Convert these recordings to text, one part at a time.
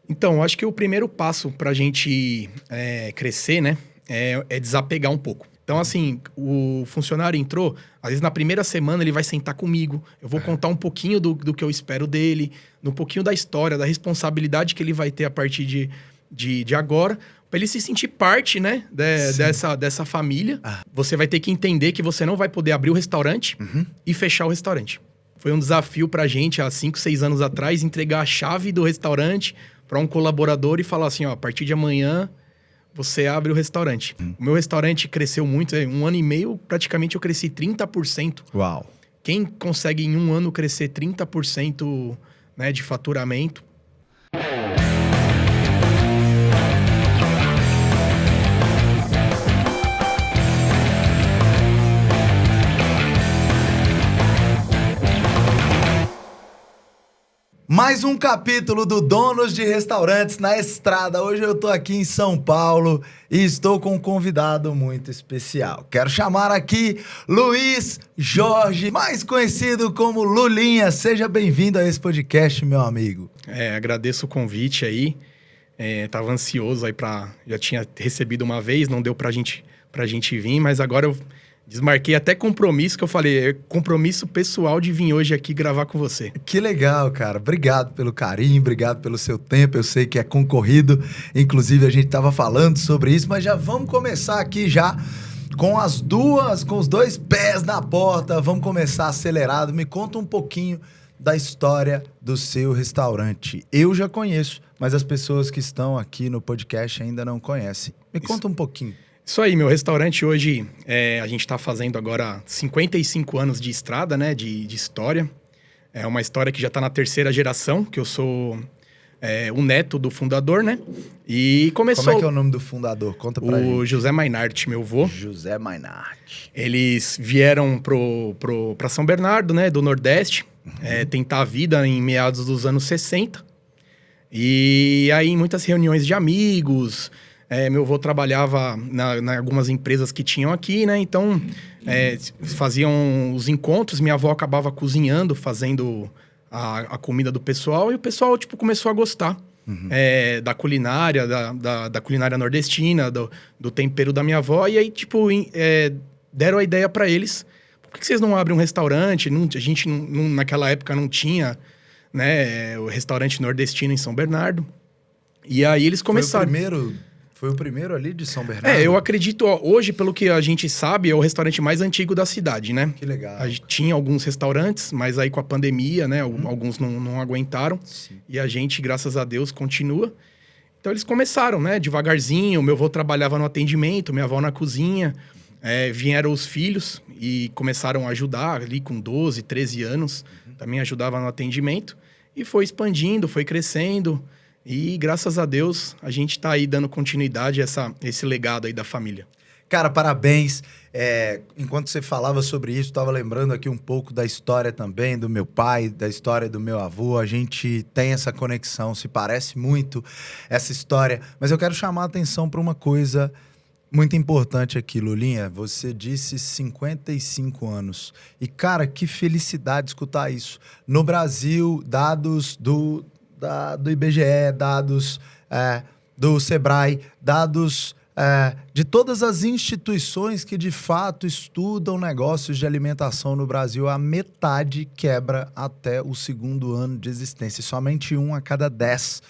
Então, eu acho que o primeiro passo para a gente crescer, né, é desapegar um pouco. Então, assim, o funcionário entrou, às vezes na primeira semana ele vai sentar comigo, eu vou contar um pouquinho do que eu espero dele, um pouquinho da história, da responsabilidade que ele vai ter a partir de agora, para ele se sentir parte, né, dessa família. Você vai ter que entender que você não vai poder abrir o restaurante e fechar o restaurante. Foi um desafio pra gente, há 5, 6 anos atrás, entregar a chave do restaurante para um colaborador e falar assim, ó, a partir de amanhã você abre o restaurante. O meu restaurante cresceu muito, em 1 ano e meio, praticamente eu cresci 30%. Uau! Quem consegue em 1 ano crescer 30%, né, de faturamento? Mais um capítulo do Donos de Restaurantes na Estrada. Hoje eu tô aqui em São Paulo e estou com um convidado muito especial. Quero chamar aqui Luiz Jorge, mais conhecido como Lulinha. Seja bem-vindo a esse podcast, meu amigo. Agradeço o convite aí. Tava ansioso aí já tinha recebido uma vez, não deu pra gente vir, mas agora eu desmarquei até compromisso, que eu falei, compromisso pessoal de vir hoje aqui gravar com você. Que legal, cara. Obrigado pelo carinho, obrigado pelo seu tempo. Eu sei que é concorrido, inclusive a gente tava falando sobre isso, mas já vamos começar aqui já com os 2 pés na porta. Vamos começar acelerado. Me conta um pouquinho da história do seu restaurante. Eu já conheço, mas as pessoas que estão aqui no podcast ainda não conhecem. Me conta um pouquinho. Isso aí, meu restaurante hoje, a gente está fazendo agora 55 anos de estrada, né, de história. É uma história que já está na 3ª geração, que eu sou o neto do fundador, né? E começou... Como é que é o nome do fundador? Conta pra gente. O José Mainart, meu avô. José Mainart. Eles vieram pra São Bernardo, né, do Nordeste, tentar a vida em meados dos anos 60. E aí, em muitas reuniões de amigos... meu avô trabalhava em algumas empresas que tinham aqui, né? Então, faziam os encontros. Minha avó acabava cozinhando, fazendo a comida do pessoal. E o pessoal, tipo, começou a gostar da culinária, da culinária nordestina, do tempero da minha avó. E aí, tipo, deram a ideia para eles. Por que vocês não abrem um restaurante? A gente, naquela época, não tinha, né, o restaurante nordestino em São Bernardo. E aí, eles começaram... Foi o primeiro ali de São Bernardo? Eu acredito, hoje, pelo que a gente sabe, é o restaurante mais antigo da cidade, né? Que legal. A gente tinha alguns restaurantes, mas aí com a pandemia, né? Alguns não aguentaram. Sim. E a gente, graças a Deus, continua. Então, eles começaram, né? Devagarzinho. Meu avô trabalhava no atendimento, minha avó na cozinha. Vieram os filhos e começaram a ajudar ali com 12, 13 anos. Também ajudava no atendimento. E foi expandindo, foi crescendo... E, graças a Deus, a gente tá aí dando continuidade a esse legado aí da família. Cara, parabéns. Enquanto você falava sobre isso, estava lembrando aqui um pouco da história também do meu pai, da história do meu avô. A gente tem essa conexão, se parece muito essa história. Mas eu quero chamar a atenção para uma coisa muito importante aqui, Lulinha. Você disse 55 anos. E, cara, que felicidade escutar isso. No Brasil, dados do IBGE, dados do Sebrae, dados de todas as instituições que de fato estudam negócios de alimentação no Brasil, a metade quebra até o 2º ano de existência. Somente 1 a cada 10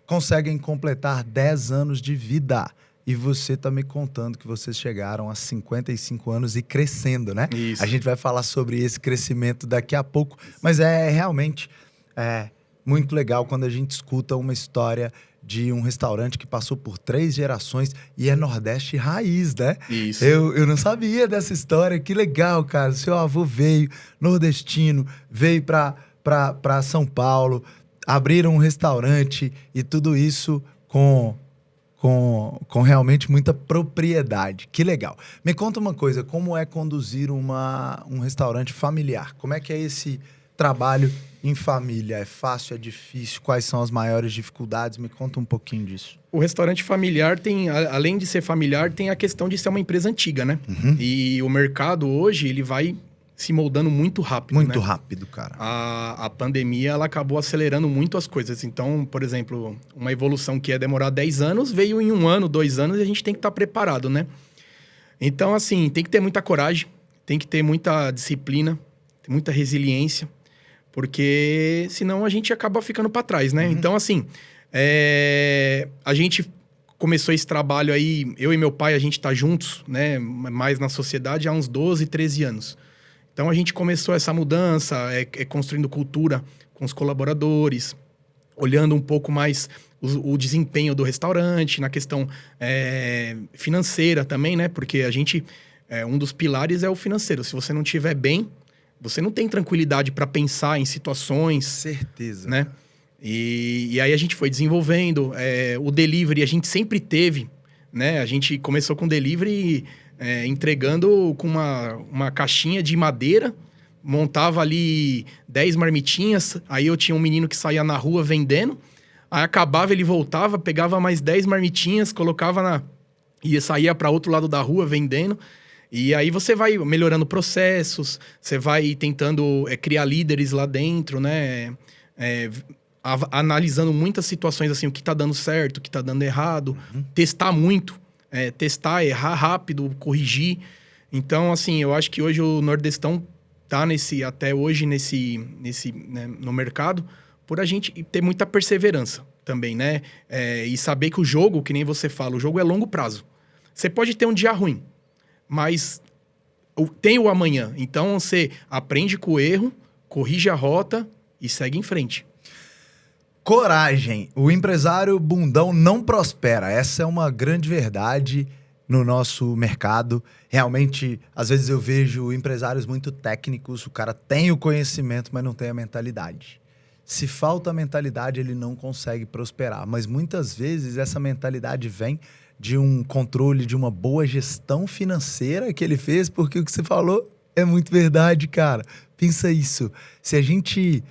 conseguem completar 10 anos de vida. E você tá me contando que vocês chegaram a 55 anos e crescendo, né? Isso. A gente vai falar sobre esse crescimento daqui a pouco, mas realmente... muito legal quando a gente escuta uma história de um restaurante que passou por 3 gerações e é Nordeste raiz, né? Isso. Eu não sabia dessa história. Que legal, cara. Seu avô veio nordestino, veio pra São Paulo, abriram um restaurante e tudo isso com realmente muita propriedade. Que legal. Me conta uma coisa, como é conduzir um restaurante familiar? Como é que é esse trabalho em família? É fácil, é difícil? Quais são as maiores dificuldades? Me conta um pouquinho disso. O restaurante familiar tem, além de ser familiar, tem a questão de ser uma empresa antiga, né? E o mercado hoje, ele vai se moldando muito rápido, Muito né? rápido, cara. A pandemia, ela acabou acelerando muito as coisas. Então, por exemplo, uma evolução que ia demorar 10 anos, veio em 1 ano, 2 anos, e a gente tem que estar preparado, né? Então, assim, tem que ter muita coragem, tem que ter muita disciplina, muita resiliência, porque senão a gente acaba ficando para trás, né? Então, assim, a gente começou esse trabalho aí, eu e meu pai, a gente tá juntos, né? Mais na sociedade há uns 12, 13 anos. Então, a gente começou essa mudança, construindo cultura com os colaboradores, olhando um pouco mais o desempenho do restaurante, na questão financeira também, né? Porque a gente, um dos pilares é o financeiro. Se você não estiver bem, você não tem tranquilidade para pensar em situações. Certeza. Né? E aí a gente foi desenvolvendo. O delivery a gente sempre teve, né? A gente começou com delivery entregando com uma caixinha de madeira, montava ali 10 marmitinhas, aí eu tinha um menino que saía na rua vendendo, aí acabava, ele voltava, pegava mais 10 marmitinhas, colocava e saía para outro lado da rua vendendo. E aí você vai melhorando processos, você vai tentando criar líderes lá dentro, né? Analisando muitas situações, assim, o que tá dando certo, o que tá dando errado, testar muito, testar, errar rápido, corrigir. Então, assim, eu acho que hoje o Nordestão tá até hoje né, no mercado, por a gente ter muita perseverança também, né? E saber que o jogo, que nem você fala, o jogo é longo prazo. Você pode ter um dia ruim, mas tem o amanhã. Então, você aprende com o erro, corrige a rota e segue em frente. Coragem. O empresário bundão não prospera. Essa é uma grande verdade no nosso mercado. Realmente, às vezes eu vejo empresários muito técnicos, o cara tem o conhecimento, mas não tem a mentalidade. Se falta a mentalidade, ele não consegue prosperar. Mas muitas vezes essa mentalidade vem de um controle, de uma boa gestão financeira que ele fez, porque o que você falou é muito verdade, cara. Pensa isso. Se a gente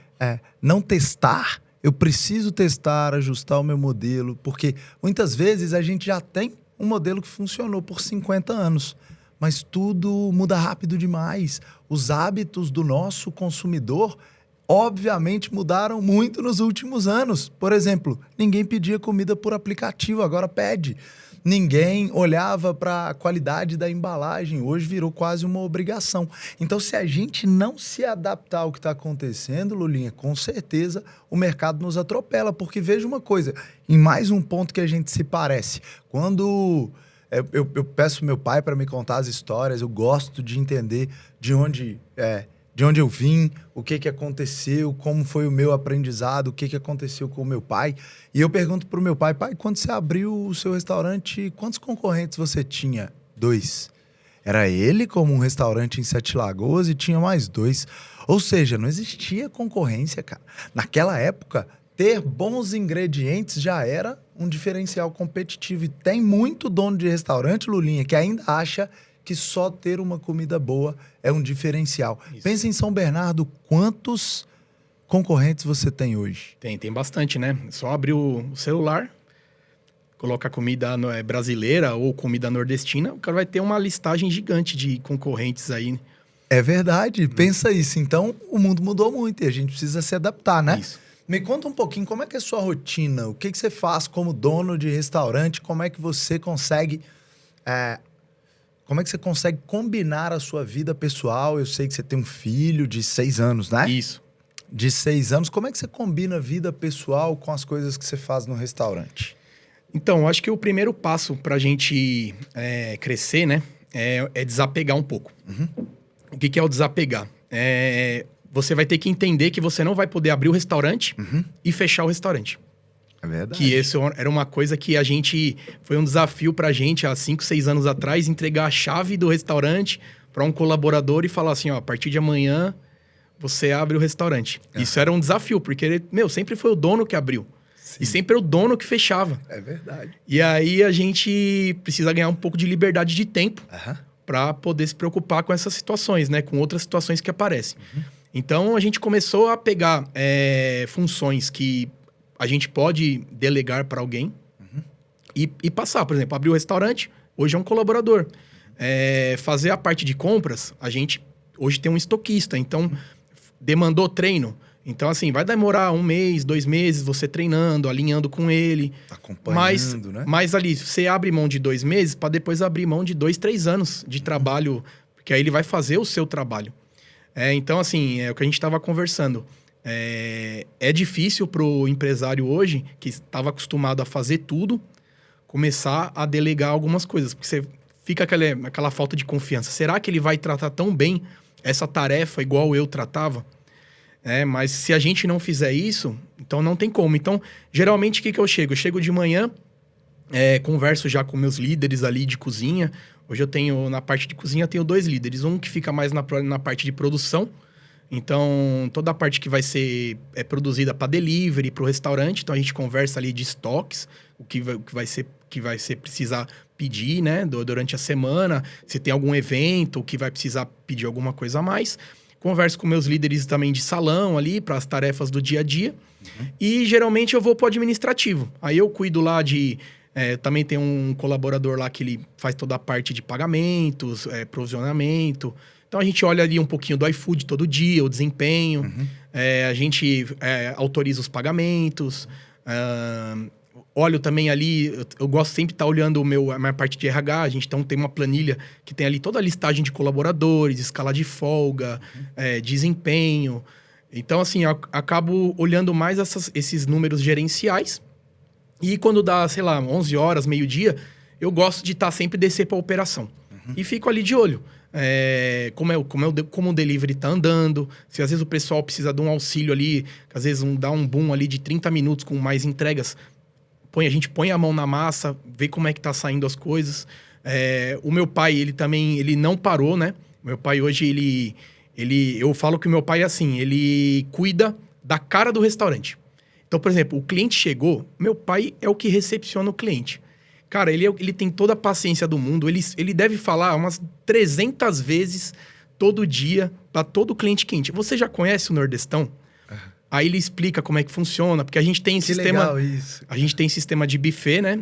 não testar, eu preciso testar, ajustar o meu modelo, porque muitas vezes a gente já tem um modelo que funcionou por 50 anos, mas tudo muda rápido demais. Os hábitos do nosso consumidor, obviamente, mudaram muito nos últimos anos. Por exemplo, ninguém pedia comida por aplicativo, agora pede. Ninguém olhava para a qualidade da embalagem, hoje virou quase uma obrigação. Então, se a gente não se adaptar ao que está acontecendo, Lulinha, com certeza o mercado nos atropela, porque veja uma coisa, em mais um ponto que a gente se parece, quando eu peço meu pai para me contar as histórias, eu gosto de entender de onde eu vim, o que aconteceu, como foi o meu aprendizado, o que aconteceu com o meu pai. E eu pergunto pro meu pai, quando você abriu o seu restaurante, quantos concorrentes você tinha? 2. Era ele como um restaurante em Sete Lagoas e tinha mais 2. Ou seja, não existia concorrência, cara. Naquela época, ter bons ingredientes já era um diferencial competitivo. E tem muito dono de restaurante, Lulinha, que ainda acha que só ter uma comida boa é um diferencial. Isso. Pensa em São Bernardo, quantos concorrentes você tem hoje? Tem bastante, né? Só abrir o celular, colocar comida brasileira ou comida nordestina, o cara vai ter uma listagem gigante de concorrentes aí. É verdade, pensa isso. Então, o mundo mudou muito e a gente precisa se adaptar, né? Isso. Me conta um pouquinho, como é que é a sua rotina? O que você faz como dono de restaurante? Como é que você consegue... Como é que você consegue combinar a sua vida pessoal? Eu sei que você tem um filho de 6 anos, né? Isso. De 6 anos. Como é que você combina a vida pessoal com as coisas que você faz no restaurante? Então, acho que o primeiro passo para a gente crescer, né? É desapegar um pouco. O que é o desapegar? Você vai ter que entender que você não vai poder abrir o restaurante e fechar o restaurante. É verdade. Que isso era uma coisa que a gente... Foi um desafio pra gente, há 5, 6 anos atrás, entregar a chave do restaurante para um colaborador e falar assim, ó, a partir de amanhã você abre o restaurante. Isso era um desafio, porque, sempre foi o dono que abriu. Sim. E sempre era o dono que fechava. É verdade. E aí a gente precisa ganhar um pouco de liberdade de tempo para poder se preocupar com essas situações, né? Com outras situações que aparecem. Então, a gente começou a pegar funções que a gente pode delegar para alguém e passar. Por exemplo, abrir o restaurante, hoje é um colaborador. Fazer a parte de compras, a gente hoje tem um estoquista, então demandou treino. Então, assim, vai demorar 1 mês, 2 meses, você treinando, alinhando com ele. Acompanhando, né? Mas ali, você abre mão de 2 meses para depois abrir mão de 2, 3 anos de trabalho, porque aí ele vai fazer o seu trabalho. Então, assim, é o que a gente estava conversando. É difícil pro empresário hoje, que estava acostumado a fazer tudo, começar a delegar algumas coisas. Porque você fica aquela falta de confiança. Será que ele vai tratar tão bem essa tarefa igual eu tratava? Mas se a gente não fizer isso, então não tem como. Então, geralmente, o que eu chego? Eu chego de manhã, converso já com meus líderes ali de cozinha. Hoje eu tenho, na parte de cozinha, eu tenho 2 líderes. Um que fica mais na parte de produção. Então, toda a parte que vai ser produzida para delivery, para o restaurante. Então, a gente conversa ali de estoques, o que vai ser precisar pedir, né, durante a semana. Se tem algum evento que vai precisar pedir alguma coisa a mais. Converso com meus líderes também de salão ali, para as tarefas do dia a dia. E, geralmente, eu vou para o administrativo. Aí eu cuido lá de... também tem um colaborador lá que ele faz toda a parte de pagamentos, provisionamento. Então, a gente olha ali um pouquinho do iFood todo dia, o desempenho. A gente autoriza os pagamentos. Olho também ali, eu gosto sempre de estar olhando a minha parte de RH. A gente tem uma planilha que tem ali toda a listagem de colaboradores, escala de folga, desempenho. Então, assim, eu acabo olhando mais esses números gerenciais. E quando dá, sei lá, 11 horas, meio-dia, eu gosto de sempre descer para a operação. E fico ali de olho. Como o delivery tá andando, se às vezes o pessoal precisa de um auxílio ali, às vezes dá um boom ali de 30 minutos com mais entregas, a gente põe a mão na massa, vê como é que tá saindo as coisas. O meu pai, ele não parou, né? Meu pai hoje, eu falo que o meu pai é assim, ele cuida da cara do restaurante. Então, por exemplo, o cliente chegou, meu pai é o que recepciona o cliente. Cara, ele tem toda a paciência do mundo, ele deve falar umas 300 vezes todo dia para todo cliente quente. Você já conhece o Nordestão? Aí ele explica como é que funciona, porque a gente tem legal isso. A gente tem sistema de buffet, né?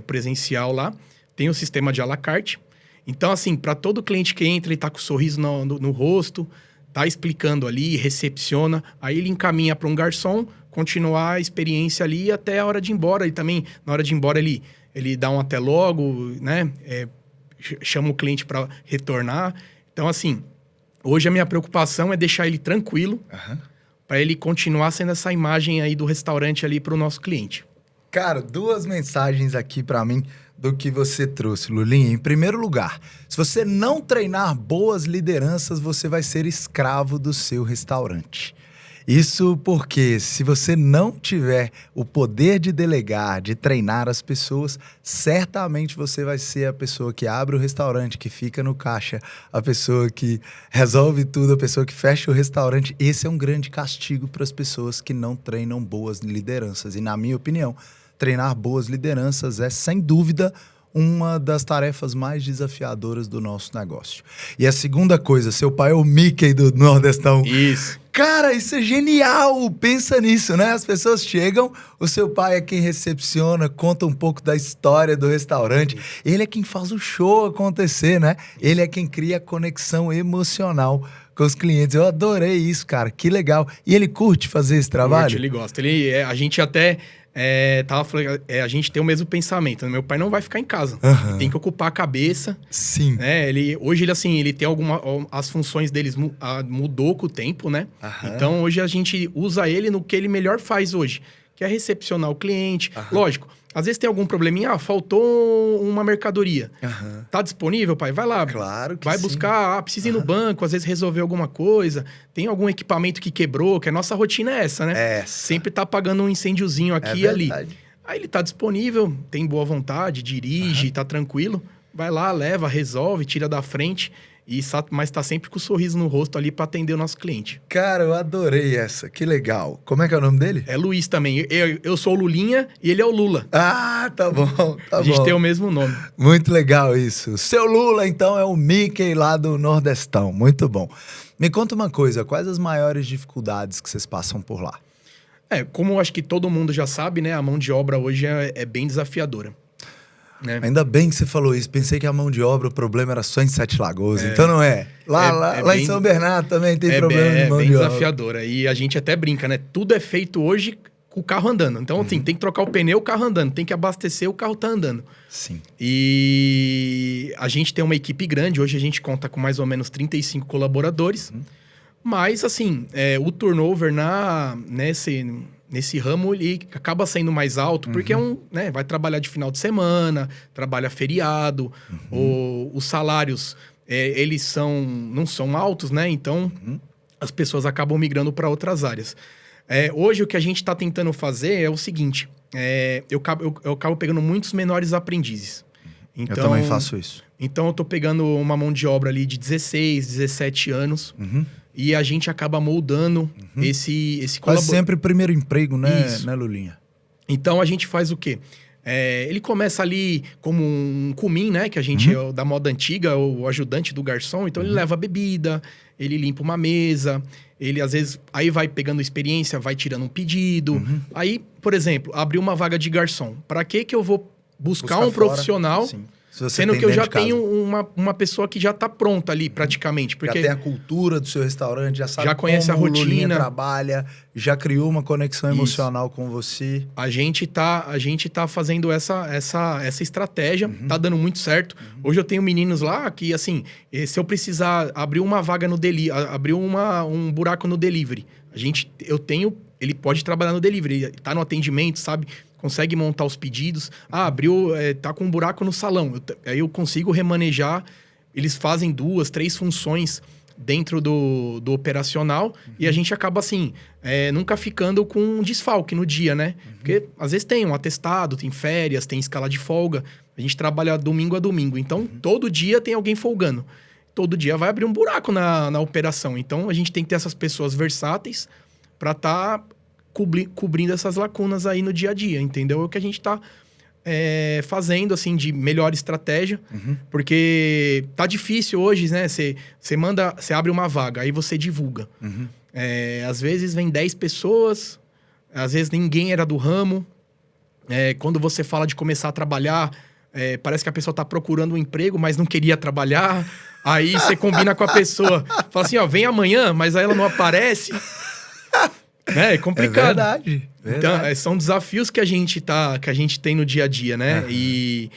Presencial lá. Tem o sistema de à la carte. Então, assim, para todo cliente que entra, ele tá com um sorriso no rosto, tá explicando ali, recepciona. Aí ele encaminha para um garçom, continuar a experiência ali até a hora de ir embora. E também, na hora de ir embora, ele dá um até logo, né? Chama o cliente para retornar. Então, assim, hoje a minha preocupação é deixar ele tranquilo, para ele continuar sendo essa imagem aí do restaurante ali para o nosso cliente. Cara, 2 mensagens aqui para mim do que você trouxe, Lulinha. Em primeiro lugar, se você não treinar boas lideranças, você vai ser escravo do seu restaurante. Isso porque se você não tiver o poder de delegar, de treinar as pessoas, certamente você vai ser a pessoa que abre o restaurante, que fica no caixa, a pessoa que resolve tudo, a pessoa que fecha o restaurante. Esse é um grande castigo para as pessoas que não treinam boas lideranças. E, na minha opinião, treinar boas lideranças é, sem dúvida, uma das tarefas mais desafiadoras do nosso negócio. E a segunda coisa, seu pai é o Mickey do Nordestão. Isso. Cara, isso é genial! Pensa nisso, né? As pessoas chegam, o seu pai é quem recepciona, conta um pouco da história do restaurante. Ele é quem faz o show acontecer, né? Ele é quem cria a conexão emocional com os clientes. Eu adorei isso, cara. Que legal. E ele curte fazer esse trabalho? Ele gosta. A gente até... tava falando, a gente tem o mesmo pensamento. Meu pai não vai ficar em casa. Ele tem que ocupar a cabeça. Sim. Hoje, ele tem as funções deles mudou com o tempo, né? Então, hoje a gente usa ele no que ele melhor faz hoje, que é recepcionar o cliente. Lógico, às vezes tem algum probleminha, faltou uma mercadoria. Tá disponível, pai? Vai lá. Claro que vai sim. buscar, precisa ir no banco, às vezes resolver alguma coisa. Tem algum equipamento que quebrou, que a nossa rotina é essa, né? Sempre tá apagando um incêndiozinho aqui e ali. Aí ele tá disponível, tem boa vontade, dirige, tá tranquilo. Vai lá, leva, resolve, tira da frente. Mas tá sempre com o sorriso no rosto ali para atender o nosso cliente. Cara, eu adorei essa. Que legal. Como é que é o nome dele? É Luiz também. Eu sou o Lulinha e ele é o Lula. Ah, tá bom, A gente tem o mesmo nome. Muito legal isso. Seu Lula, então, é o Mickey lá do Nordestão. Muito bom. Me conta uma coisa, quais as maiores dificuldades que vocês passam por lá? Como eu acho que todo mundo já sabe, né? A mão de obra hoje é bem desafiadora. né? Ainda bem que você falou isso. Pensei que a mão de obra, o problema era só em Sete Lagoas. Então não é. Lá em São Bernardo também tem problema de mão de obra. É bem desafiadora. E a gente até brinca, né? Tudo é feito hoje com o carro andando. Então, assim, tem que trocar o pneu, o carro andando. Tem que abastecer, o carro tá andando. Sim. E a gente tem uma equipe grande. Hoje a gente conta com mais ou menos 35 colaboradores. Mas, assim, o turnover nesse ramo, ele acaba sendo mais alto, porque vai trabalhar de final de semana, trabalha feriado, os salários, eles não são altos, né? Então, as pessoas acabam migrando para outras áreas. Hoje, o que a gente está tentando fazer é o seguinte, eu acabo pegando muitos menores aprendizes. Então, eu também faço isso. Então, eu estou pegando uma mão de obra ali de 16, 17 anos... E a gente acaba moldando esse Quase sempre primeiro emprego, né, Isso. né, Lulinha? Então, a gente faz o quê? Ele começa ali como um cumim, né? Que a gente é da moda antiga, o ajudante do garçom. Então, ele leva a bebida, ele limpa uma mesa. Ele, às vezes, aí vai pegando experiência, vai tirando um pedido. Aí, por exemplo, abriu uma vaga de garçom. Para que eu vou buscar um profissional... Sim. Sendo que eu já tenho uma pessoa que já está pronta ali, praticamente. Porque já tem a cultura do seu restaurante, já sabe já conhece como a rotina, o Lulinha trabalha, já criou uma conexão emocional com você. A gente tá fazendo essa estratégia, tá dando muito certo. Hoje eu tenho meninos lá que, assim, se eu precisar abrir uma vaga no abrir um buraco no delivery, ele pode trabalhar no delivery, tá no atendimento, sabe? Consegue montar os pedidos. Abriu, tá com um buraco no salão. Aí eu consigo remanejar. Eles fazem 2, 3 funções dentro do operacional. E a gente acaba, assim, nunca ficando com um desfalque no dia, né? Porque, às vezes, tem um atestado, tem férias, tem escala de folga. A gente trabalha domingo a domingo. Então, todo dia tem alguém folgando. Todo dia vai abrir um buraco na operação. Então, a gente tem que ter essas pessoas versáteis para estar... cobrindo essas lacunas aí no dia a dia, entendeu? É o que a gente tá fazendo, assim, de melhor estratégia, porque tá difícil hoje, né? Você abre uma vaga, aí você divulga. Às vezes vem 10 pessoas, às vezes ninguém era do ramo. Quando você fala de começar a trabalhar, parece que a pessoa tá procurando um emprego, mas não queria trabalhar. Aí você combina com a pessoa, fala assim, ó, vem amanhã, mas aí ela não aparece. É complicado. É verdade. Então, são desafios que a gente tem no dia a dia, né? E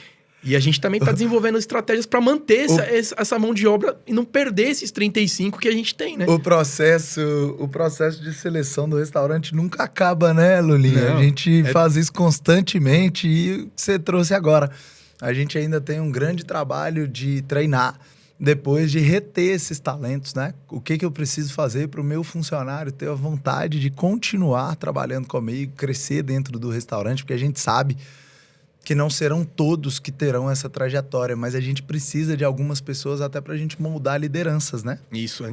a gente também está desenvolvendo estratégias para manter essa mão de obra e não perder esses 35 que a gente tem, né? O processo de seleção do restaurante nunca acaba, né, Lulinha? Não, a gente faz isso constantemente e o que você trouxe agora. A gente ainda tem um grande trabalho de treinar, depois de reter esses talentos, né? O que eu preciso fazer para o meu funcionário ter a vontade de continuar trabalhando comigo, crescer dentro do restaurante, porque a gente sabe que não serão todos que terão essa trajetória, mas a gente precisa de algumas pessoas até para a gente moldar lideranças, né? Isso,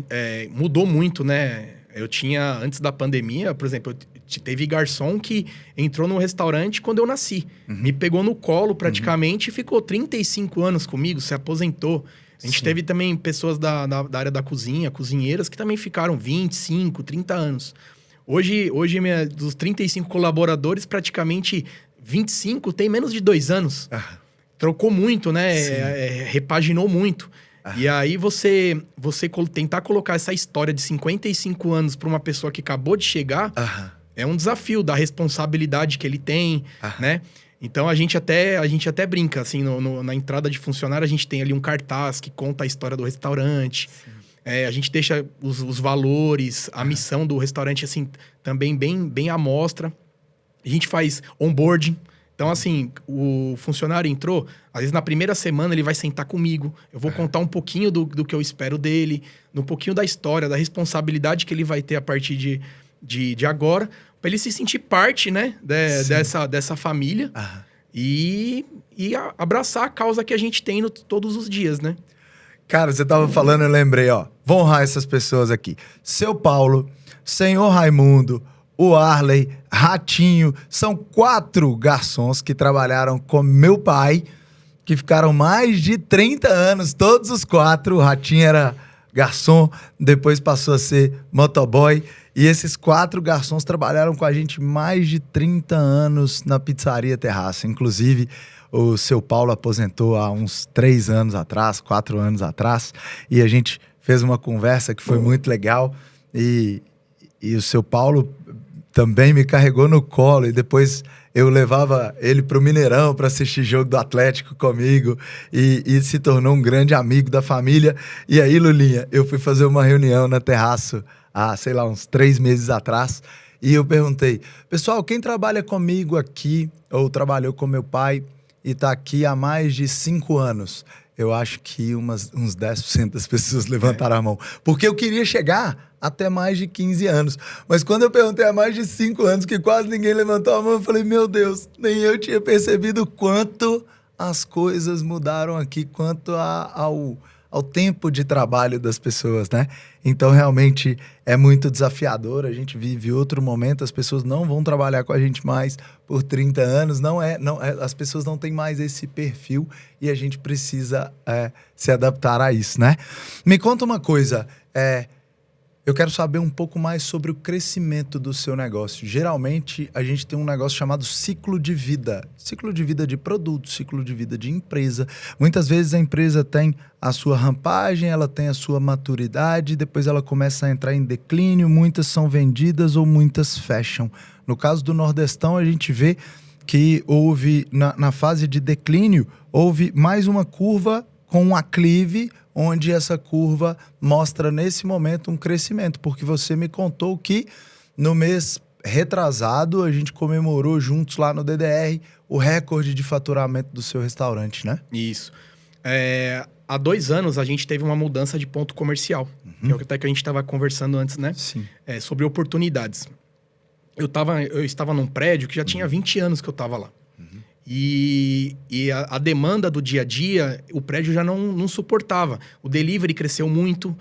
mudou muito, né? Eu tinha, antes da pandemia, por exemplo, teve garçom que entrou no restaurante quando eu nasci. Me pegou no colo praticamente e ficou 35 anos comigo, se aposentou. A gente teve também pessoas da área da cozinha, cozinheiras, que também ficaram 25, 30 anos. Hoje dos 35 colaboradores, praticamente 25 tem menos de 2 anos. Trocou muito, né? Repaginou muito. E aí você tentar colocar essa história de 55 anos para uma pessoa que acabou de chegar, é um desafio da responsabilidade que ele tem, né? Então, a gente até brinca, assim, na entrada de funcionário, a gente tem ali um cartaz que conta a história do restaurante. A gente deixa os valores, a missão do restaurante, assim, também bem à mostra. A gente faz onboarding. Então, assim, o funcionário entrou, às vezes na primeira semana ele vai sentar comigo. Eu vou contar um pouquinho do que eu espero dele, um pouquinho da história, da responsabilidade que ele vai ter a partir de agora, para ele se sentir parte, né, dessa família e abraçar a causa que a gente tem todos os dias, né? Cara, você tava falando, eu lembrei, ó. Vou honrar essas pessoas aqui. Seu Paulo, Senhor Raimundo, o Arley, Ratinho, são 4 garçons que trabalharam com meu pai, que ficaram mais de 30 anos, todos os 4. O Ratinho era garçom, depois passou a ser motoboy. E esses 4 garçons trabalharam com a gente mais de 30 anos na Pizzaria Terraça. Inclusive, o seu Paulo aposentou há uns 3 anos atrás, 4 anos atrás, e a gente fez uma conversa que foi muito legal. E o seu Paulo também me carregou no colo, e depois eu levava ele para o Mineirão para assistir jogo do Atlético comigo, e se tornou um grande amigo da família. E aí, Lulinha, eu fui fazer uma reunião na Terraço há, sei lá, uns 3 meses atrás, e eu perguntei: pessoal, quem trabalha comigo aqui, ou trabalhou com meu pai, e está aqui há mais de 5 anos? Eu acho que uns 10% das pessoas levantaram a mão. Porque eu queria chegar até mais de 15 anos. Mas quando eu perguntei há mais de 5 anos, que quase ninguém levantou a mão, eu falei, meu Deus, nem eu tinha percebido quanto as coisas mudaram aqui, quanto ao tempo de trabalho das pessoas, né? Então, realmente, é muito desafiador. A gente vive outro momento, as pessoas não vão trabalhar com a gente mais por 30 anos. As pessoas não têm mais esse perfil e a gente precisa se adaptar a isso, né? Me conta uma coisa, eu quero saber um pouco mais sobre o crescimento do seu negócio. Geralmente, a gente tem um negócio chamado ciclo de vida. Ciclo de vida de produto, ciclo de vida de empresa. Muitas vezes a empresa tem a sua rampagem, ela tem a sua maturidade, depois ela começa a entrar em declínio, muitas são vendidas ou muitas fecham. No caso do Nordestão, a gente vê que houve, na fase de declínio, houve mais uma curva com um aclive, onde essa curva mostra nesse momento um crescimento, porque você me contou que no mês retrasado a gente comemorou juntos lá no DDR o recorde de faturamento do seu restaurante, né? Isso. Há 2 anos a gente teve uma mudança de ponto comercial, que é o que até que a gente estava conversando antes, né? Sim. Sobre oportunidades. Eu estava num prédio que já tinha 20 anos que eu estava lá. E a demanda do dia a dia, o prédio já não suportava. O delivery cresceu muito,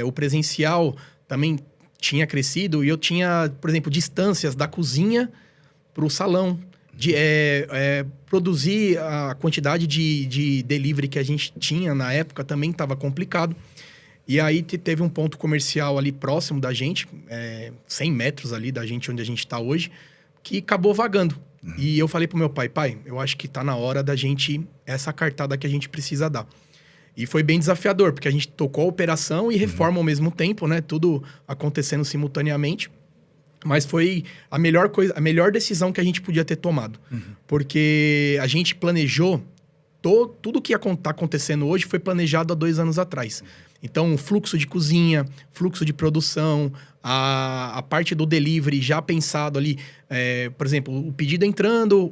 o presencial também tinha crescido. E eu tinha, por exemplo, distâncias da cozinha para o salão. Produzir a quantidade de delivery que a gente tinha na época também estava complicado. E aí teve um ponto comercial ali próximo da gente, 100 metros ali da gente, onde a gente está hoje, que acabou vagando. E eu falei pro meu pai, eu acho que tá na hora da gente, essa cartada que a gente precisa dar. E foi bem desafiador, porque a gente tocou a operação e reforma ao mesmo tempo, né? Tudo acontecendo simultaneamente. Mas foi a melhor decisão que a gente podia ter tomado. Porque a gente planejou, tudo que tá acontecendo hoje foi planejado há 2 anos atrás. Então, fluxo de cozinha, fluxo de produção, a parte do delivery já pensado ali, por exemplo, o pedido entrando,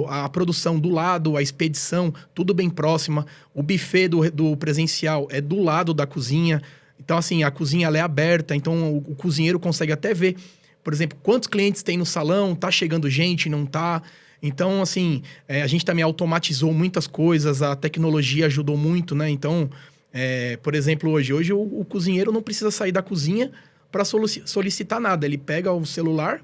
a produção do lado, a expedição, tudo bem próxima. O buffet do presencial é do lado da cozinha. Então, assim, a cozinha ela é aberta, então o cozinheiro consegue até ver, por exemplo, quantos clientes tem no salão, tá chegando gente, não tá. Então, assim, a gente também automatizou muitas coisas, a tecnologia ajudou muito, né? Então, por exemplo, hoje o cozinheiro não precisa sair da cozinha para solicitar nada. Ele pega o celular,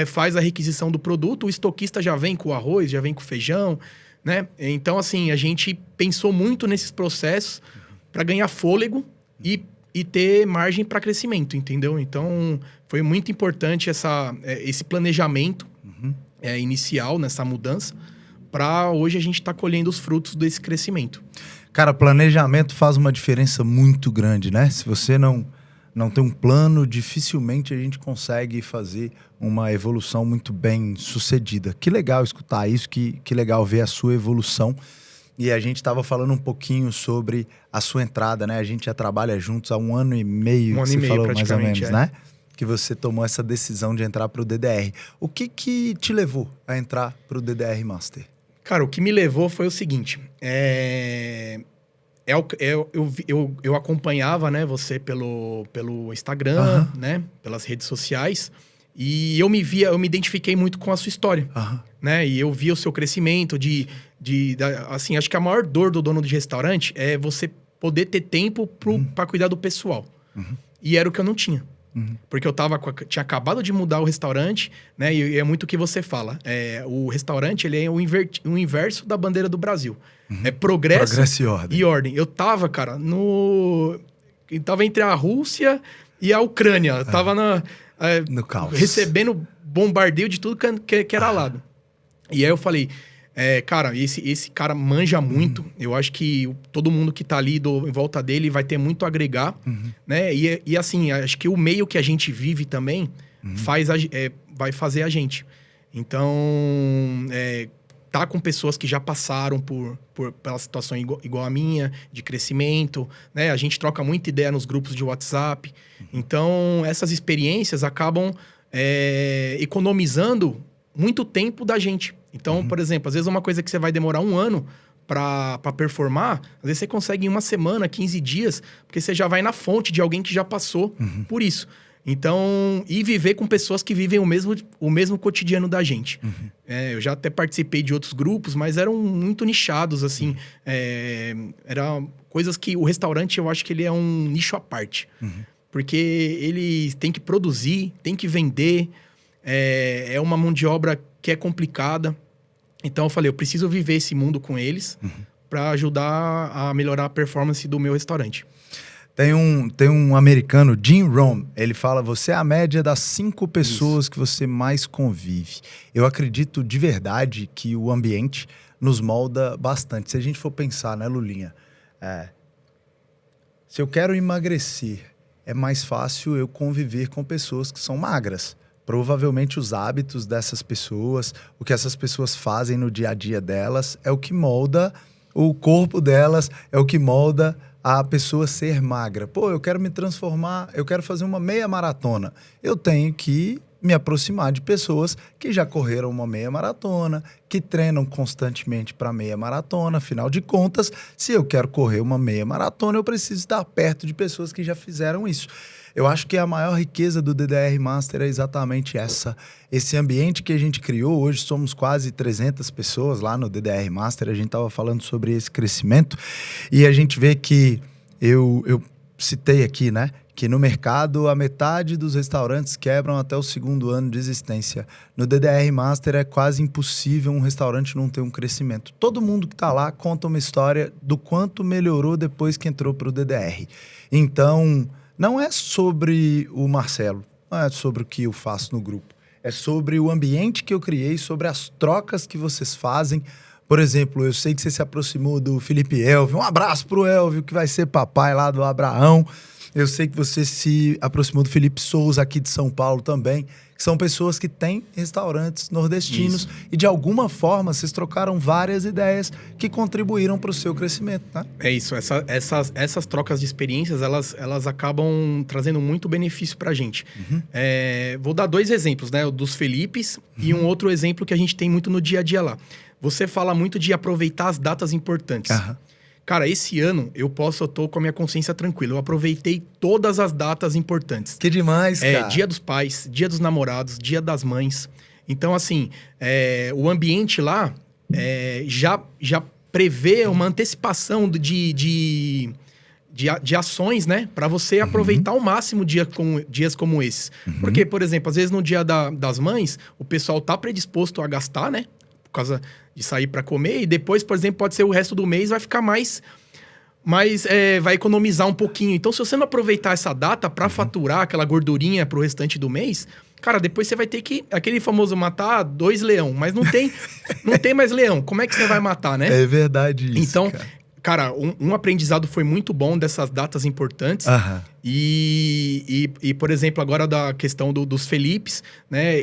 faz a requisição do produto, o estoquista já vem com o arroz, já vem com o feijão, né? Então, assim, a gente pensou muito nesses processos para ganhar fôlego e ter margem para crescimento, entendeu? Então, foi muito importante esse planejamento inicial nessa mudança, para hoje a gente estar colhendo os frutos desse crescimento. Cara, planejamento faz uma diferença muito grande, né? Se você não tem um plano, dificilmente a gente consegue fazer uma evolução muito bem sucedida. Que legal escutar isso, que legal ver a sua evolução. E a gente estava falando um pouquinho sobre a sua entrada, né? A gente já trabalha juntos há 1 ano e meio, que você falou mais ou menos, né? Que você tomou essa decisão de entrar para o DDR. O que te levou a entrar para o DDR Master? Cara, o que me levou foi o seguinte, eu acompanhava, né, você pelo Instagram, né, pelas redes sociais, e eu me identifiquei muito com a sua história, né, e eu via o seu crescimento assim, acho que a maior dor do dono de restaurante é você poder ter tempo para cuidar do pessoal, e era o que eu não tinha. Porque eu tinha acabado de mudar o restaurante, né? E é muito o que você fala. O restaurante, ele é o inverso da bandeira do Brasil. É progresso e ordem. Eu tava, cara, eu tava entre a Rússia e a Ucrânia. Tava no caos. Recebendo bombardeio de tudo que era lado. E aí eu falei, cara, esse cara manja muito. Eu acho que todo mundo que tá ali em volta dele vai ter muito a agregar, né? E assim, acho que o meio que a gente vive também vai fazer a gente. Então, tá com pessoas que já passaram pela situação igual a minha, de crescimento, né? A gente troca muita ideia nos grupos de WhatsApp. Então, essas experiências acabam economizando muito tempo da gente. Então, por exemplo, às vezes uma coisa que você vai demorar 1 ano para performar, às vezes você consegue em 1 semana, 15 dias, porque você já vai na fonte de alguém que já passou por isso. Então, e viver com pessoas que vivem o mesmo cotidiano da gente. Eu já até participei de outros grupos, mas eram muito nichados, assim. Eram coisas que o restaurante, eu acho que ele é um nicho à parte. Porque ele tem que produzir, tem que vender. É uma mão de obra que é complicada. Então, eu falei, eu preciso viver esse mundo com eles para ajudar a melhorar a performance do meu restaurante. Tem um americano, Jim Rohn, ele fala, você é a média das 5 pessoas que você mais convive. Eu acredito de verdade que o ambiente nos molda bastante. Se a gente for pensar, né, Lulinha? Se eu quero emagrecer, é mais fácil eu conviver com pessoas que são magras. Provavelmente os hábitos dessas pessoas, o que essas pessoas fazem no dia a dia delas, é o que molda o corpo delas, é o que molda a pessoa ser magra. Pô, eu quero me transformar, eu quero fazer uma meia maratona. Eu tenho que me aproximar de pessoas que já correram uma meia maratona, que treinam constantemente para meia maratona. Afinal de contas, se eu quero correr uma meia maratona, eu preciso estar perto de pessoas que já fizeram isso. Eu acho que a maior riqueza do DDR Master é exatamente esse ambiente que a gente criou. Hoje somos quase 300 pessoas lá no DDR Master. A gente estava falando sobre esse crescimento e a gente vê que eu citei aqui, né? Que no mercado a metade dos restaurantes quebram até o 2º ano de existência. No DDR Master é quase impossível um restaurante não ter um crescimento. Todo mundo que está lá conta uma história do quanto melhorou depois que entrou para o DDR. Então, não é sobre o Marcelo, não é sobre o que eu faço no grupo. É sobre o ambiente que eu criei, sobre as trocas que vocês fazem. Por exemplo, eu sei que você se aproximou do Felipe Elvio. Um abraço pro Elvio, que vai ser papai lá do Abraão. Eu sei que você se aproximou do Felipe Souza, aqui de São Paulo também, que são pessoas que têm restaurantes nordestinos. Isso. E, de alguma forma, vocês trocaram várias ideias que contribuíram para o seu crescimento, né? É isso. Essas trocas de experiências, elas acabam trazendo muito benefício para a gente. Vou dar 2 exemplos, né? O dos Felipes e um outro exemplo que a gente tem muito no dia a dia lá. Você fala muito de aproveitar as datas importantes. Cara, esse ano eu tô com a minha consciência tranquila. Eu aproveitei todas as datas importantes. Que demais, cara. Dia dos pais, dia dos namorados, dia das mães. Então, assim, o ambiente lá já prevê uma antecipação de ações, né? Para você aproveitar ao máximo dias como esses. Porque, por exemplo, às vezes no dia das mães, o pessoal tá predisposto a gastar, né? Por causa de sair para comer, e depois, por exemplo, pode ser o resto do mês, vai ficar mais vai economizar um pouquinho. Então, se você não aproveitar essa data para faturar aquela gordurinha pro restante do mês, cara, depois você vai ter que, aquele famoso matar 2 leão, mas não tem mais leão. Como é que você vai matar, né? É verdade isso, então, cara, um aprendizado foi muito bom dessas datas importantes. E, por exemplo, agora da questão dos Felipes, né?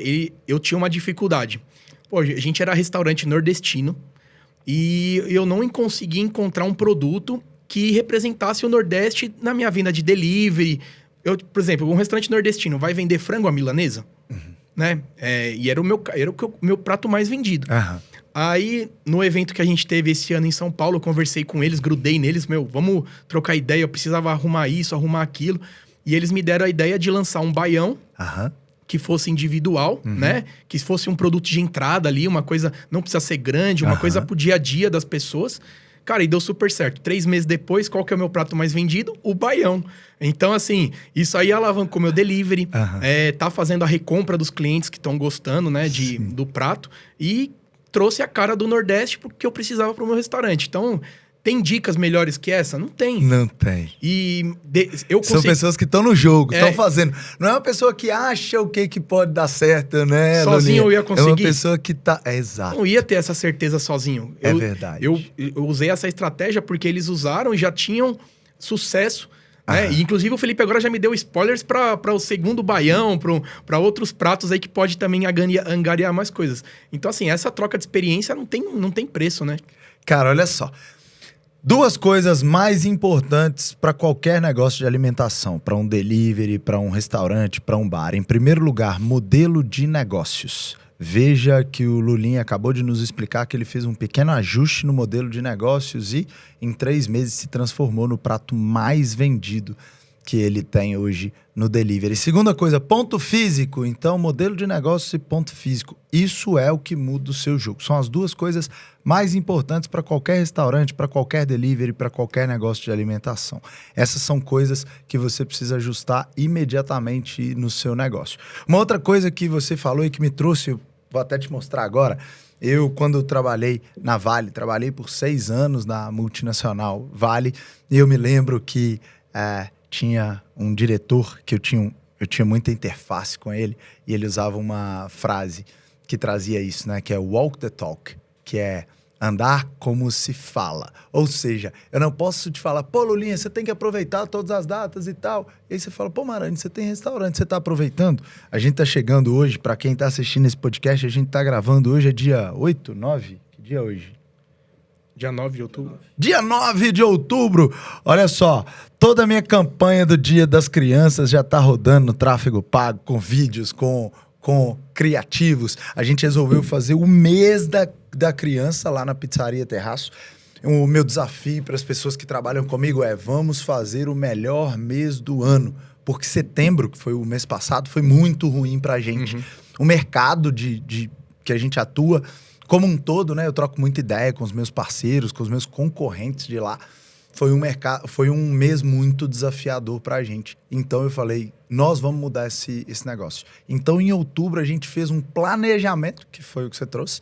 Eu tinha uma dificuldade. Pô, a gente era restaurante nordestino e eu não conseguia encontrar um produto que representasse o Nordeste na minha vinda de delivery. Por exemplo, um restaurante nordestino vai vender frango à milanesa, né? E era o meu prato mais vendido. Aí, no evento que a gente teve esse ano em São Paulo, eu conversei com eles, grudei neles, vamos trocar ideia, eu precisava arrumar isso, arrumar aquilo. E eles me deram a ideia de lançar um baião, que fosse individual, né? Que fosse um produto de entrada ali, uma coisa, não precisa ser grande, uma coisa pro dia a dia das pessoas. Cara, e deu super certo. 3 meses depois, qual que é o meu prato mais vendido? O baião. Então, assim, isso aí alavancou meu delivery, tá fazendo a recompra dos clientes que estão gostando, né, do prato, e trouxe a cara do Nordeste porque eu precisava pro meu restaurante. Então, Tem dicas melhores que essa? Não tem. Não tem. E eu São pessoas que estão no jogo, estão fazendo. Não é uma pessoa que acha o que pode dar certo, né? Sozinho eu ia conseguir. É uma pessoa que tá... exato. Não ia ter essa certeza sozinho. É verdade. Eu usei essa estratégia porque eles usaram e já tinham sucesso. Né? E, inclusive, o Felipe agora já me deu spoilers para o segundo baião, para outros pratos aí que pode também angariar mais coisas. Então, assim, essa troca de experiência não tem preço, né? Cara, olha só. 2 coisas mais importantes para qualquer negócio de alimentação, para um delivery, para um restaurante, para um bar. Em primeiro lugar, modelo de negócios. Veja que o Lulinha acabou de nos explicar que ele fez um pequeno ajuste no modelo de negócios e em 3 meses se transformou no prato mais vendido que ele tem hoje no delivery. Segunda coisa, ponto físico. Então, modelo de negócio e ponto físico. Isso é o que muda o seu jogo. São as 2 coisas mais importantes para qualquer restaurante, para qualquer delivery, para qualquer negócio de alimentação. Essas são coisas que você precisa ajustar imediatamente no seu negócio. Uma outra coisa que você falou e que me trouxe, eu vou até te mostrar agora. Eu, quando trabalhei na Vale, trabalhei por 6 anos na multinacional Vale, e eu me lembro que tinha um diretor que eu tinha muita interface com ele, e ele usava uma frase que trazia isso, né? Que é walk the talk, que é andar como se fala. Ou seja, eu não posso te falar, pô, Lulinha, você tem que aproveitar todas as datas e tal. E aí você fala, pô, Marani, você tem restaurante, você tá aproveitando? A gente tá chegando hoje, para quem tá assistindo esse podcast, a gente tá gravando hoje, é dia 8, 9? Que dia é hoje? Dia 9 de outubro. Dia 9 de outubro. Olha só, toda a minha campanha do Dia das Crianças já tá rodando no tráfego pago, com vídeos, com criativos. A gente resolveu fazer o mês da criança lá na Pizzaria Terraço. O meu desafio para as pessoas que trabalham comigo é: vamos fazer o melhor mês do ano. Porque setembro, que foi o mês passado, foi muito ruim pra gente. O mercado que a gente atua, como um todo, né? Eu troco muita ideia com os meus parceiros, com os meus concorrentes de lá. Foi um mês muito desafiador pra gente. Então eu falei, nós vamos mudar esse negócio. Então em outubro a gente fez um planejamento, que foi o que você trouxe.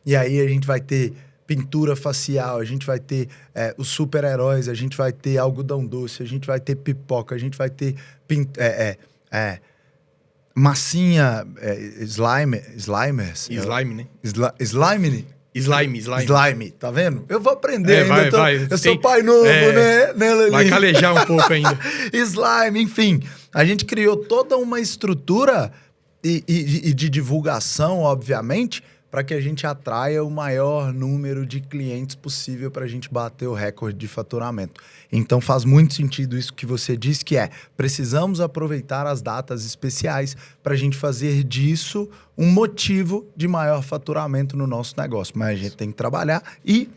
E aí a gente vai ter pintura facial, a gente vai ter os super-heróis, a gente vai ter algodão doce, a gente vai ter pipoca, a gente vai ter massinha, slimers. Slime, né? Slime, tá vendo? Eu vou aprender ainda. Vai. Eu sou pai novo, né, Lelê? Vai calejar um pouco ainda. Slime, enfim. A gente criou toda uma estrutura e de divulgação, obviamente, para que a gente atraia o maior número de clientes possível para a gente bater o recorde de faturamento. Então faz muito sentido isso que você disse, que precisamos aproveitar as datas especiais para a gente fazer disso um motivo de maior faturamento no nosso negócio. Mas a gente tem que trabalhar e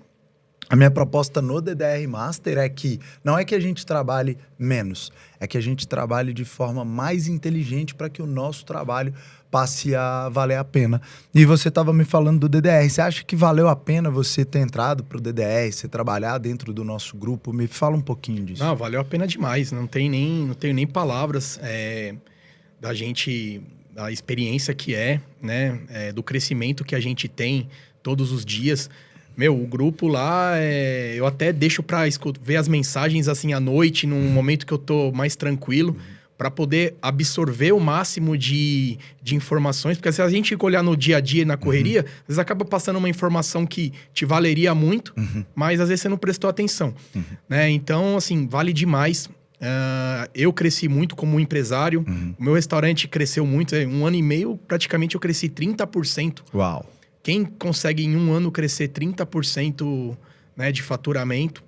a minha proposta no DDR Master é que não é que a gente trabalhe menos, é que a gente trabalhe de forma mais inteligente para que o nosso trabalho passe a valer a pena. E você estava me falando do DDR. Você acha que valeu a pena você ter entrado para o DDR, você trabalhar dentro do nosso grupo? Me fala um pouquinho disso. Não, valeu a pena demais. Não tenho nem palavras da gente, da experiência que né? Do crescimento que a gente tem todos os dias. Meu, o grupo lá, eu até deixo para ver as mensagens assim à noite, num momento que eu tô mais tranquilo, para poder absorver o máximo de informações, porque se a gente olhar no dia a dia, na correria, às vezes acaba passando uma informação que te valeria muito, mas às vezes você não prestou atenção. Né? Então, assim, vale demais. Eu cresci muito como empresário, o meu restaurante cresceu muito, 1 ano e meio, praticamente eu cresci 30%. Uau! Quem consegue em 1 ano crescer 30%, né, de faturamento,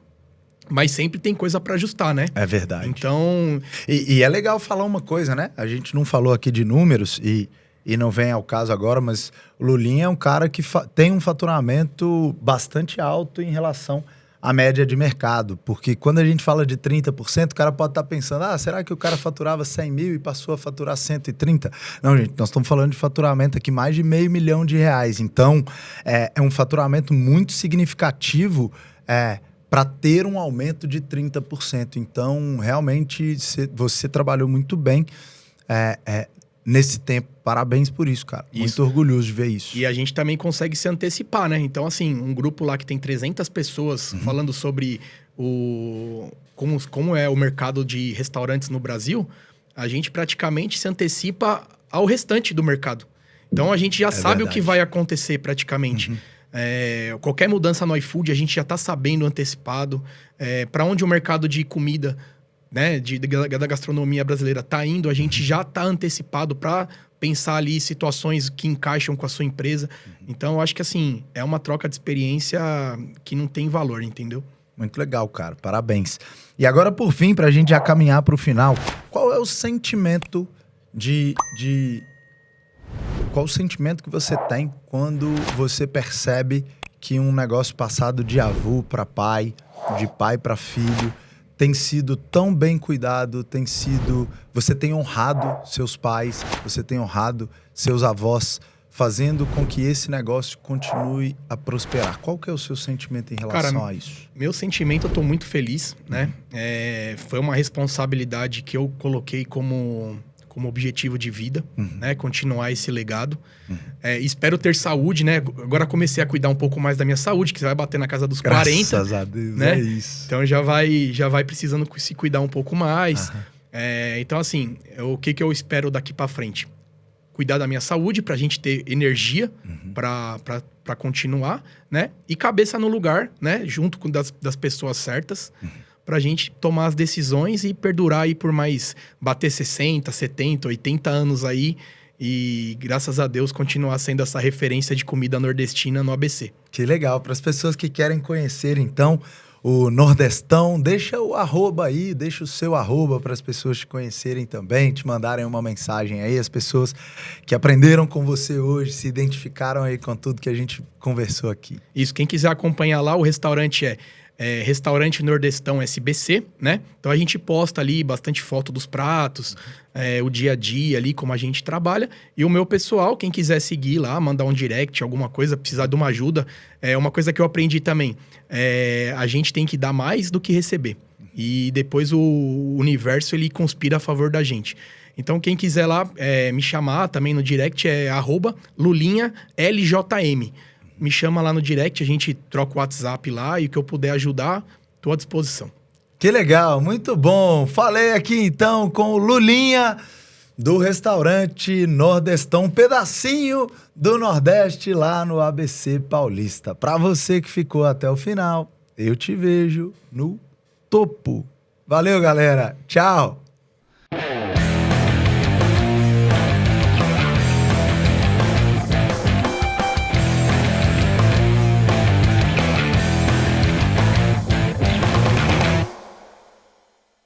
mas sempre tem coisa para ajustar, né? É verdade. Então... E é legal falar uma coisa, né? A gente não falou aqui de números e não vem ao caso agora, mas o Lulinha é um cara que tem um faturamento bastante alto em relação à média de mercado. Porque quando a gente fala de 30%, o cara pode estar pensando, será que o cara faturava 100 mil e passou a faturar 130? Não, gente, nós estamos falando de faturamento aqui mais de R$500 mil. Então, é um faturamento muito significativo para ter um aumento de 30%. Então, realmente, você trabalhou muito bem. nesse tempo. Parabéns por isso, cara. Isso. Muito orgulhoso de ver isso. E a gente também consegue se antecipar, né? Então, assim, um grupo lá que tem 300 pessoas falando sobre como é o mercado de restaurantes no Brasil, a gente praticamente se antecipa ao restante do mercado. Então, a gente já sabe verdade. o que vai acontecer praticamente. Qualquer mudança no iFood, a gente já está sabendo antecipado. Para onde o mercado de comida, né, da gastronomia brasileira está indo, a gente já está antecipado para pensar ali situações que encaixam com a sua empresa. Então, eu acho que, assim, é uma troca de experiência que não tem valor, entendeu? Muito legal, cara. Parabéns. E agora, por fim, pra gente já caminhar pro final, qual é o sentimento Qual o sentimento que você tem quando você percebe que um negócio passado de avô para pai, de pai para filho, tem sido tão bem cuidado, você tem honrado seus pais, você tem honrado seus avós, fazendo com que esse negócio continue a prosperar? Qual que é o seu sentimento em relação a isso? Meu sentimento, eu tô muito feliz, né? Foi uma responsabilidade que eu coloquei como objetivo de vida, né? Continuar esse legado. Espero ter saúde, né? Agora comecei a cuidar um pouco mais da minha saúde, que você vai bater na casa dos 40. Graças a Deus, né? é isso. Então já vai precisando se cuidar um pouco mais. Então, assim, o que eu espero daqui pra frente? Cuidar da minha saúde pra gente ter energia pra continuar, né? E cabeça no lugar, né? Junto com das pessoas certas. Pra gente tomar as decisões e perdurar aí por mais... Bater 60, 70, 80 anos aí. E, graças a Deus, continuar sendo essa referência de comida nordestina no ABC. Que legal. Para as pessoas que querem conhecer, então, o Nordestão, deixa o arroba aí, deixa o seu arroba para as pessoas te conhecerem também, te mandarem uma mensagem aí. As pessoas que aprenderam com você hoje, se identificaram aí com tudo que a gente conversou aqui. Isso. Quem quiser acompanhar lá, o restaurante é Restaurante Nordestão SBC, né? Então a gente posta ali bastante foto dos pratos, o dia a dia ali, como a gente trabalha. E o meu pessoal, quem quiser seguir lá, mandar um direct, alguma coisa, precisar de uma ajuda. Uma coisa que eu aprendi também, a gente tem que dar mais do que receber. E depois o universo, ele conspira a favor da gente. Então quem quiser lá me chamar também no direct é @lulinhaLJM. Me chama lá no direct, a gente troca o WhatsApp lá e o que eu puder ajudar, estou à disposição. Que legal, muito bom. Falei aqui então com o Lulinha do restaurante Nordestão, um pedacinho do Nordeste lá no ABC Paulista. Para você que ficou até o final, eu te vejo no topo. Valeu, galera. Tchau.